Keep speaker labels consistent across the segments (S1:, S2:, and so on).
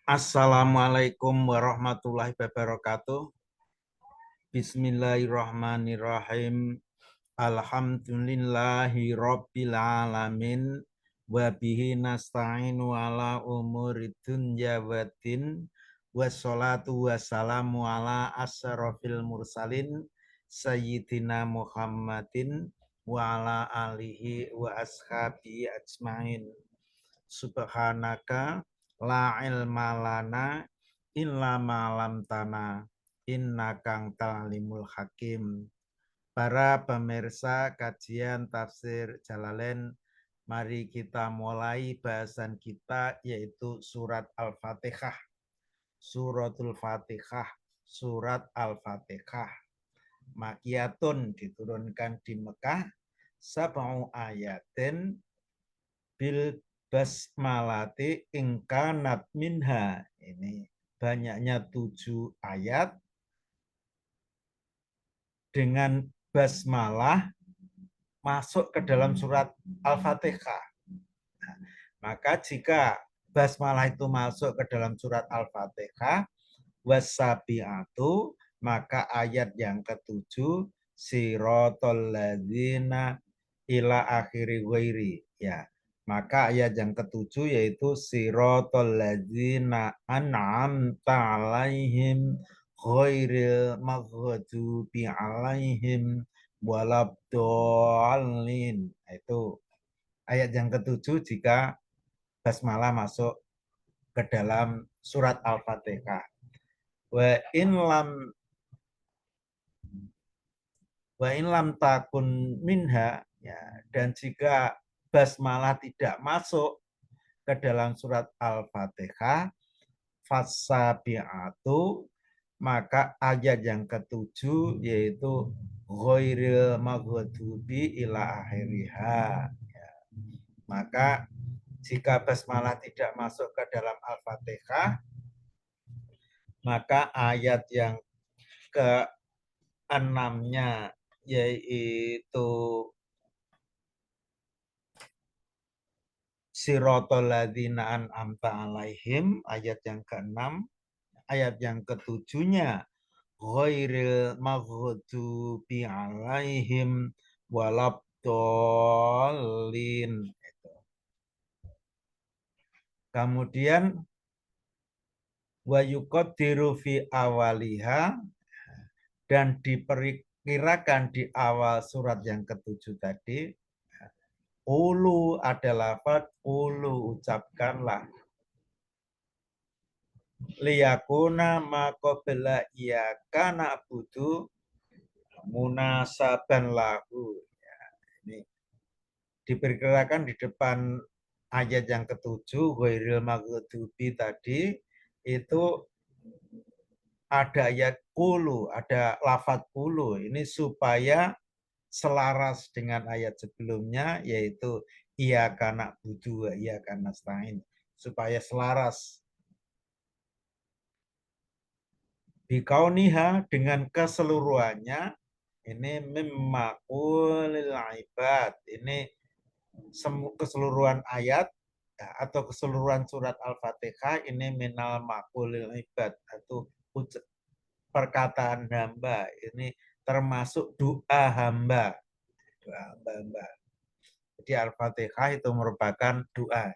S1: Assalamualaikum warahmatullahi wabarakatuh. Bismillahirrahmanirrahim. Alhamdulillahi rabbil alamin. Wa bihi nasta'inu ala umuri dunya waddin. Wassalatu wassalamu ala asyrafil mursalin Sayyidina Muhammadin wa ala alihi wa ashabihi ajmain. Subhanaka la ilma lana illa ma'lam tana innaka talimul hakim. Para pemirsa kajian tafsir Jalalain, mari kita mulai bahasan kita yaitu surat Al-Fatihah. Suratul Fatihah, surat Al-Fatihah. Makiyatun diturunkan di Mekah, sab'u ayatin bil basmalati ingkanat minha. Ini banyaknya 7 ayat dengan basmalah masuk ke dalam surat Al-Fatihah. Nah, maka jika basmalah itu masuk ke dalam surat Al-Fatihah, wasabiatu, maka ayat yang ketujuh, sirotol ladzina ila akhiri ghairi. Ya, maka ayat yang ketujuh yaitu sirotol ladzina an'amta alaihim ghairil maghdubi alaihim walabdallin. Itu ayat yang ketujuh jika basmalah masuk ke dalam surat Al-Fatihah. Wa in lam takun minha, ya, dan jika basmalah tidak masuk ke dalam surat Al-Fatihah, fasabiatu, maka ayat yang ketujuh yaitu ghairil maghdubi ila akhiriha. Ya. Maka jika basmalah tidak masuk ke dalam Al-Fatihah, maka ayat yang ke-6-nya yaitu sirotol ladzina an'amta alaihim, ayat yang ke-6, ayat yang ketujuhnya ghairil maghdubi alaihim walabdallin. Kemudian wa yuqaddiru fi awaliha, dan diperkirakan di awal surat yang ketujuh tadi, ulu adalah lafaz ulu, ucapkanlah, liyakuna maqabla iyyaka na'budu munasaban lahu. Ya, ini diperkirakan di depan ayat yang ketujuh ghairil maghdubi tadi itu ada ayat ulu, ada lafaz ulu. Ini supaya selaras dengan ayat sebelumnya yaitu iyyaka na'budu wa iyyaka nasta'in, supaya selaras. Bikauniha, dengan keseluruhannya, ini mimmakulil ibad, ini keseluruhan ayat atau keseluruhan surat Al-Fatihah ini minal makulil ibad, atau perkataan hamba, ini termasuk doa hamba. Doa hamba. Jadi Al-Fatihah itu merupakan doa.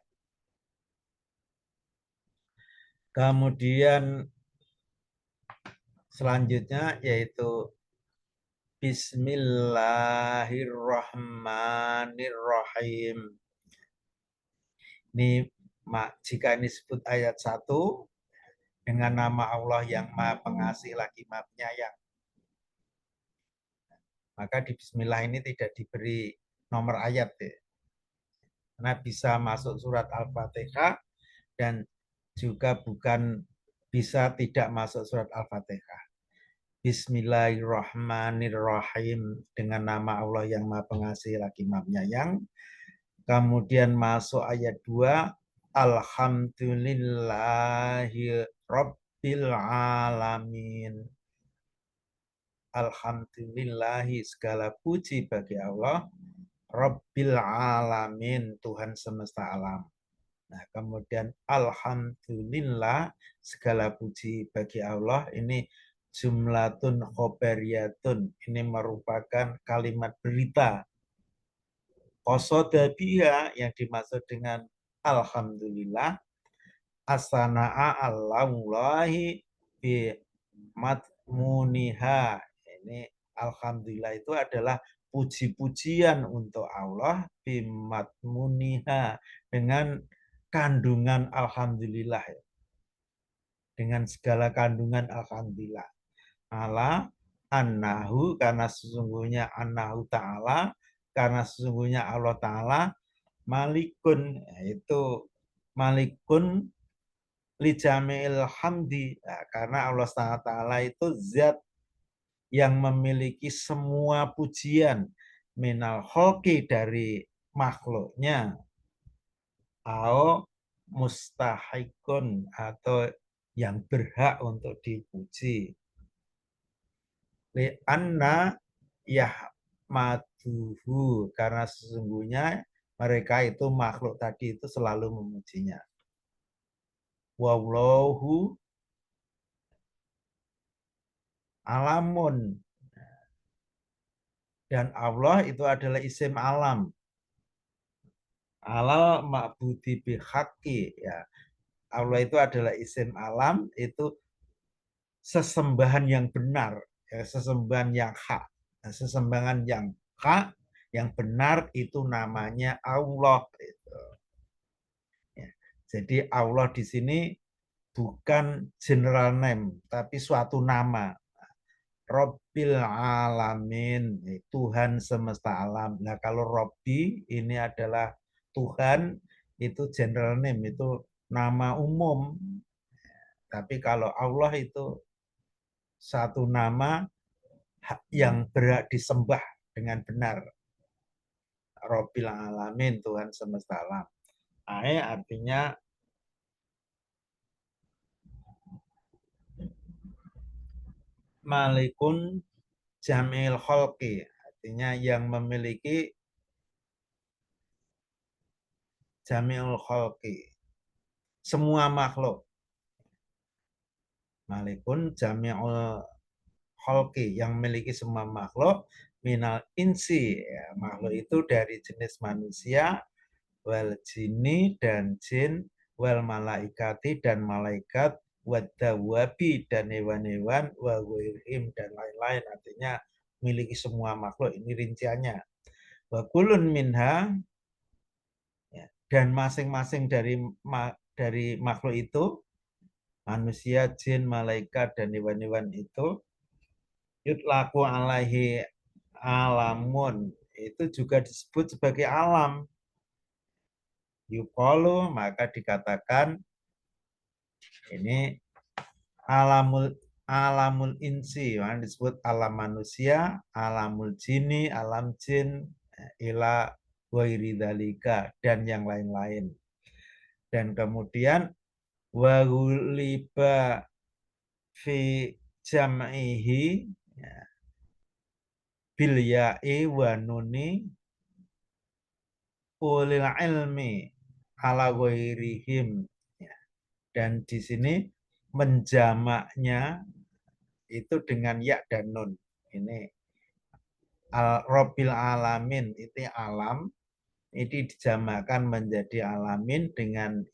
S1: Kemudian selanjutnya yaitu Bismillahirrahmanirrahim. Ini jika ini disebut ayat 1 dengan nama Allah yang Maha Pengasih lagi Maha Penyayang, maka di Bismillah ini tidak diberi nomor ayat ya. Karena bisa masuk surat Al-Fatihah dan juga bukan bisa tidak masuk surat Al-Fatihah. Bismillahirrahmanirrahim, dengan nama Allah yang Maha Pengasih lagi Maha Penyayang. Kemudian masuk ayat 2, Alhamdulillahi Rabbil Alamin. Alhamdulillahi, segala puji bagi Allah, Rabbil Alamin, Tuhan semesta alam. Nah, kemudian alhamdulillah, segala puji bagi Allah. Ini jumlatun khobariyatun. Ini merupakan kalimat berita. Qasoda biha, yang dimaksud dengan alhamdulillah, asana'a allahi bi matmuniha. Ini alhamdulillah itu adalah puji-pujian untuk Allah bi matmuniha, dengan kandungan alhamdulillah, dengan segala kandungan alhamdulillah. Ala annahu, karena sesungguhnya annahu ta'ala, karena sesungguhnya Allah ta'ala malikun, yaitu malikun li jami'il hamdi. Nah, karena Allah Taala itu zat yang memiliki semua pujian, minal kholqi, dari makhluknya, au mustahikun, atau yang berhak untuk dipuji. Li anna yahmaduhu, karena sesungguhnya mereka itu makhluk tadi itu selalu memujinya. Wallahu alamun, dan Allah itu adalah isim alam. Alal ma'budi bihaqi, ya. Allah itu adalah isim alam, itu sesembahan yang benar, ya, sesembahan yang hak. Nah, sesembahan yang hak, yang benar itu namanya Allah. Gitu. Ya. Jadi Allah di sini bukan general name, tapi suatu nama. Robbil alamin, Tuhan semesta alam. Nah, kalau Robbi ini adalah Tuhan, itu general name, itu nama umum. Tapi kalau Allah itu satu nama yang berhak disembah dengan benar. Robbil alamin, Tuhan semesta alam. Artinya malikun jamil kholqi, artinya yang memiliki jamil kholqi, semua makhluk. Malikun jami'ul kholqi, yang memiliki semua makhluk, minal insi, ya, makhluk itu dari jenis manusia, wal jini, dan jin, wal malaikati, dan malaikat, wadawabi, dan hewan-hewan, wa ghairihim, dan lain-lain. Artinya memiliki semua makhluk, ini rinciannya. Wa kulun minha, ya, dan masing-masing dari makhluk itu, manusia, jin, malaikat, dan hewan-hewan itu, yutlaku alaihi alamun, itu juga disebut sebagai alam. Yuqalu, maka dikatakan ini alamul insi, disebut alam manusia, alamul jini, alam jin, ila ghairi dzalika, dan yang lain-lain. Dan kemudian wa ghuliba fi jam'ihi, ya, bil ya'i wa nuni ulil ilmi ala ghairihim, ya. Dan di sini menjamaknya itu dengan ya dan nun. Ini Rabbil alamin, itu alam, ini dijamakkan menjadi alamin dengan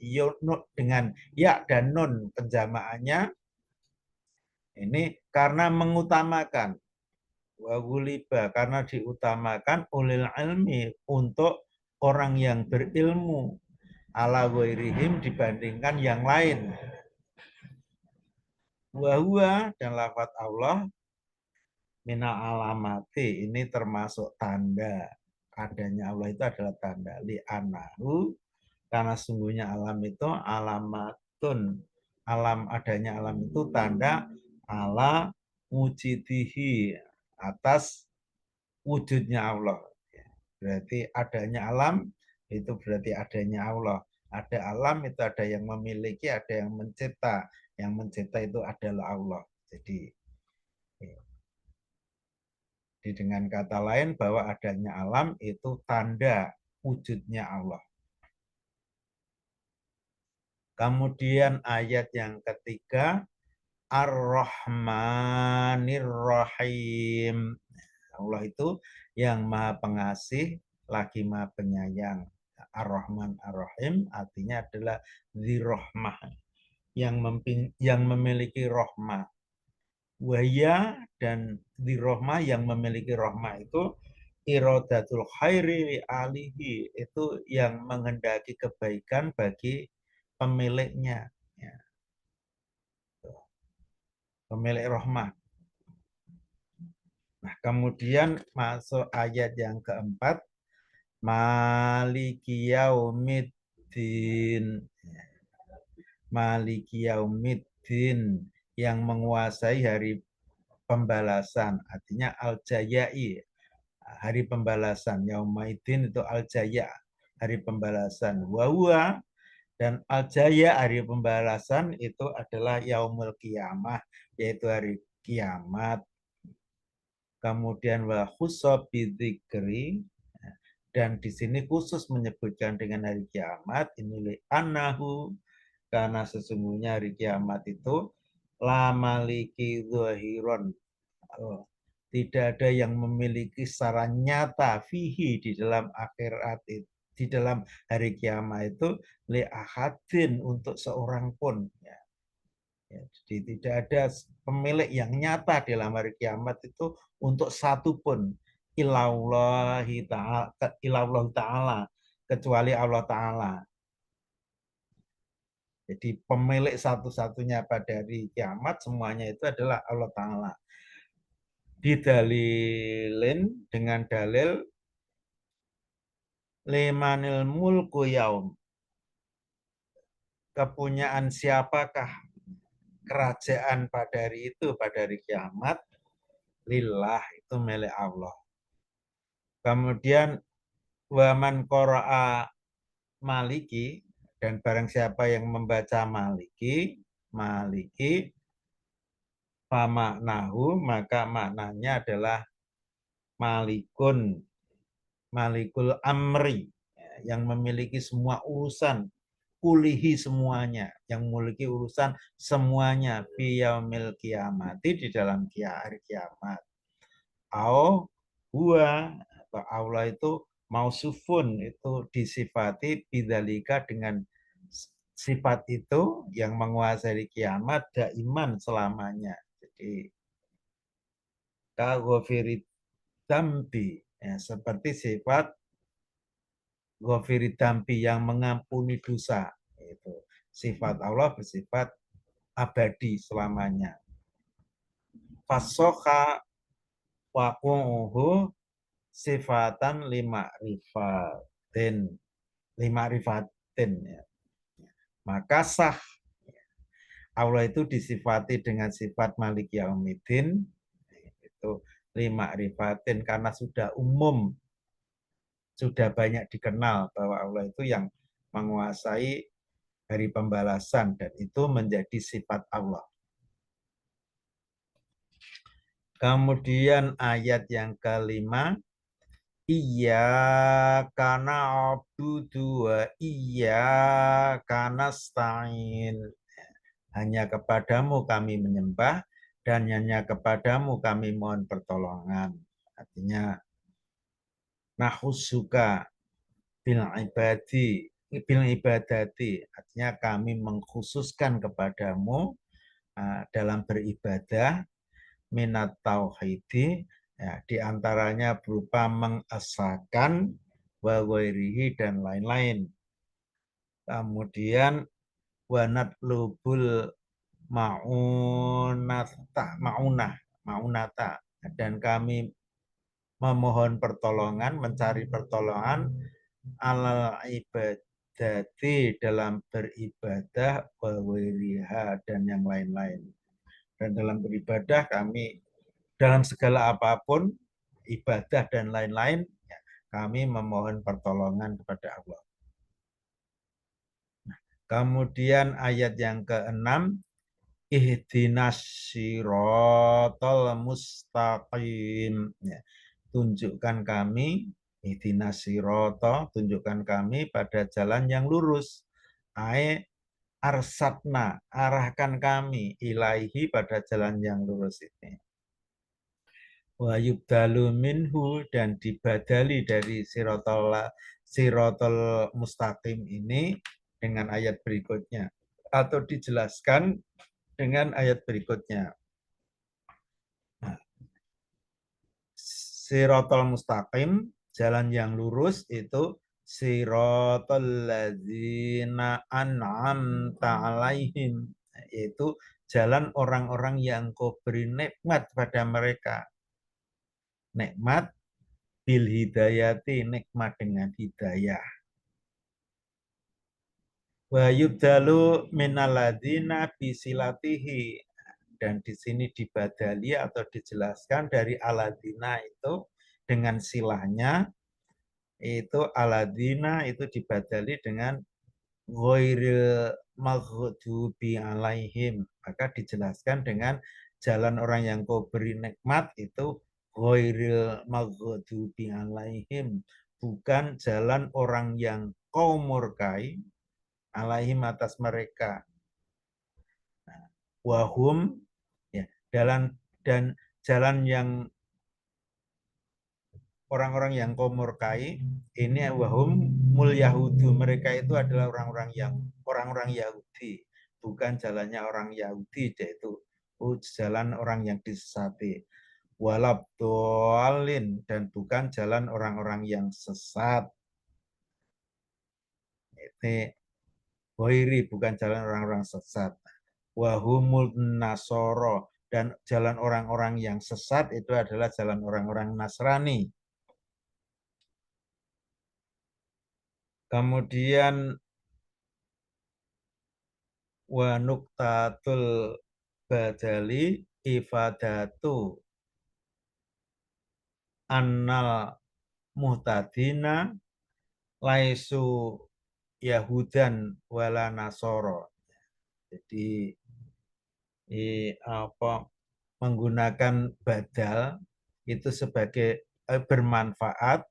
S1: ya dan nun, penjamaannya ini karena mengutamakan, waguliba, karena diutamakan ulil ilmi, untuk orang yang berilmu, ala ghairihim, dibandingkan yang lain. Wahua, dan lafaz Allah, mina alamati, ini termasuk tanda. Adanya Allah itu adalah tanda. Li anahu, karena sungguhnya alam itu alamatun. Alam, adanya alam itu tanda ala wujidihi, atas wujudnya Allah. Berarti adanya alam itu berarti adanya Allah. Ada alam itu ada yang memiliki, ada yang mencipta. Yang mencipta itu adalah Allah. Jadi dengan kata lain, bahwa adanya alam itu tanda wujudnya Allah. Kemudian ayat yang ketiga, Ar-Rahmanir Rahim. Allah itu yang Maha Pengasih lagi Maha Penyayang. Ar-Rahman Ar-Rahim artinya adalah Dzirrahmah, yang memiliki rahmah. Wahya dan Dzirrahmah yang memiliki rahmah itu iradatul khairi li alihi, itu yang menghendaki kebaikan bagi pemiliknya, ya, pemilik rahmah. Nah, kemudian masuk ayat yang keempat, Maliki yaumiddin. Maliki yaumiddin, yang menguasai hari pembalasan. Artinya al-jayai, hari pembalasan. Yaumiddin itu al-jaya, hari pembalasan. Wa dan al-jaya, hari pembalasan itu adalah yaumul qiyamah, yaitu hari kiamat. Kemudian wa khussa bidzikri, dan di sini khusus menyebutkan dengan hari kiamat ini li annahu, karena sesungguhnya hari kiamat itu la maliki zahiron, tidak ada yang memiliki secara nyata fihi, di dalam akhirat itu, di dalam hari kiamat itu li ahadin, untuk seorang pun, ya. Ya, jadi tidak ada pemilik yang nyata dalam hari kiamat itu untuk satu pun, ilallahi ta'ala, ilallah ta'ala, kecuali Allah Ta'ala. Jadi pemilik satu-satunya pada hari kiamat semuanya itu adalah Allah Ta'ala. Didalilin dengan dalil limanil mulku yaum, kepunyaan siapakah kerajaan pada hari itu, pada hari kiamat, lillah, itu milik Allah. Kemudian waman qara'a maliki, dan barang siapa yang membaca maliki, maliki famaknahu, maka maknanya adalah malikun, malikul amri, yang memiliki semua urusan, kulihi semuanya, yang memiliki urusan semuanya, fi yaumil kiamati, di dalam hari kiamat. Au huwa, Allah itu mausufun, itu disifati bidzalika, dengan sifat itu, yang menguasai kiamat daiman, selamanya. Jadi kaghafiri dambi, ya, seperti sifat ghafiri dambi, yang mengampuni dosa. Itu sifat Allah bersifat abadi selamanya. Fasoha waquhu sifatan lima rifatin, ya. Maka sah, Allah itu disifati dengan sifat Malik Yaumiddin, itu lima rifatin, karena sudah umum, sudah banyak dikenal bahwa Allah itu yang menguasai hari pembalasan, dan itu menjadi sifat Allah. Kemudian ayat yang kelima, Iyyaka na'budu wa iyyaka nasta'in. Hanya kepadamu kami menyembah, dan hanya kepadamu kami mohon pertolongan. Artinya nahusuka bil ibadati, artinya kami mengkhususkan kepadamu dalam beribadah, minat tauhidi, ya, diantaranya berupa mengesahkan wa ghairihi, dan lain-lain. Kemudian wanat lubul maunata, dan kami memohon pertolongan, mencari pertolongan alal ibadati, dalam beribadah, wa ghairiha, dan yang lain-lain. Dan dalam beribadah kami, dalam segala apapun, ibadah dan lain-lain, ya, kami memohon pertolongan kepada Allah. Kemudian ayat yang keenam, ihdinas siratal mustaqim. Ya, tunjukkan kami, ihdinas sirata, tunjukkan kami pada jalan yang lurus. arsatna, arahkan kami ilaihi pada jalan yang lurus ini. Wa yubdalu minhu, dan dibadali dari sirotol mustaqim ini dengan ayat berikutnya. Atau dijelaskan dengan ayat berikutnya. Nah, sirotol mustaqim, jalan yang lurus itu sirotol ladzina an'amta alaihim, yaitu jalan orang-orang yang kau beri nikmat pada mereka. Nikmat bil hidayati, nikmat dengan hidayah. Wa yubdalu minalladzina bisilatihi, dan di sini dibadali atau dijelaskan dari aladina itu dengan silahnya, itu aladina itu dibadali dengan ghairil maghdubi alaihim, maka dijelaskan dengan jalan orang yang kau beri nikmat itu ghairil maghdubi alaihim, bukan jalan orang yang kau murkai alaihim atas mereka. Wahum, ya, dan jalan yang orang-orang yang kau murkai ini wahum mul yahudu, mereka itu adalah orang-orang Yahudi, bukan jalannya orang Yahudi, yaitu jalan orang yang disesati. Walab dolin, dan bukan jalan orang-orang yang sesat. Ini Hoiri, bukan jalan orang-orang sesat. Wahumul nasoro, dan jalan orang-orang yang sesat itu adalah jalan orang-orang Nasrani. Kemudian wa nuktatul badali ifadatu annal muhtadina laisu Yahudan wala Nasoro. Jadi menggunakan badal itu sebagai bermanfaat,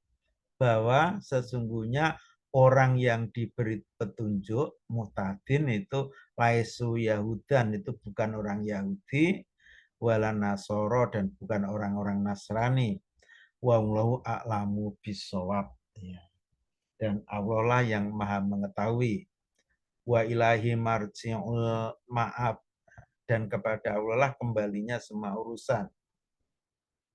S1: bahwa sesungguhnya orang yang diberi petunjuk muhtadin itu laisu Yahudan, itu bukan orang Yahudi, wala Nasoro, dan bukan orang-orang Nasrani. Wallahu a'lamu bisawab, dan Allah lah yang maha mengetahui. Wa ilahi marji'ul ma'ab, dan kepada Allah lah kembalinya semua urusan.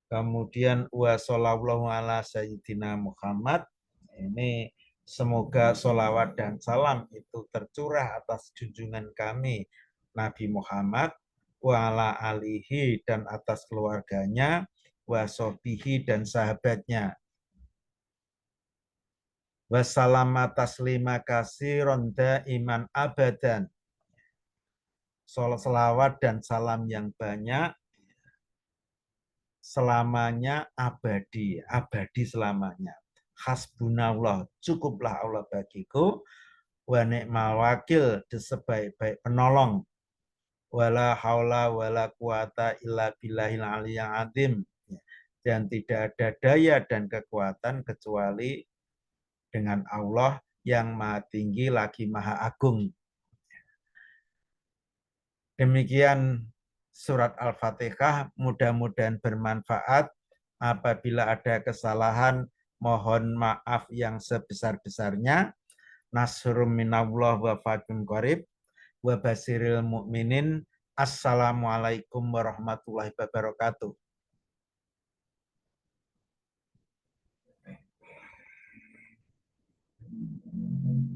S1: Kemudian wa shollallahu ala sayyidina Muhammad, ini semoga sholawat dan salam itu tercurah atas junjungan kami Nabi Muhammad, wa ala alihi, dan atas keluarganya, wa sohbihi, dan sahabatnya. Wassalama taslima kasiron daiman abadan, selawat dan salam yang banyak selamanya, abadi selamanya. Hasbunallah, cukuplah Allah bagiku, wa ni'mal wakil, sebaik-baik penolong, wala haula wala quwata illa billahil aliyyil azim, dan tidak ada daya dan kekuatan kecuali dengan Allah yang maha tinggi lagi maha agung. Demikian surat Al-Fatihah, mudah-mudahan bermanfaat. Apabila ada kesalahan, mohon maaf yang sebesar-besarnya. Nasrum minallah wa fathun qarib wa basiril mu'minin. Assalamualaikum warahmatullahi wabarakatuh.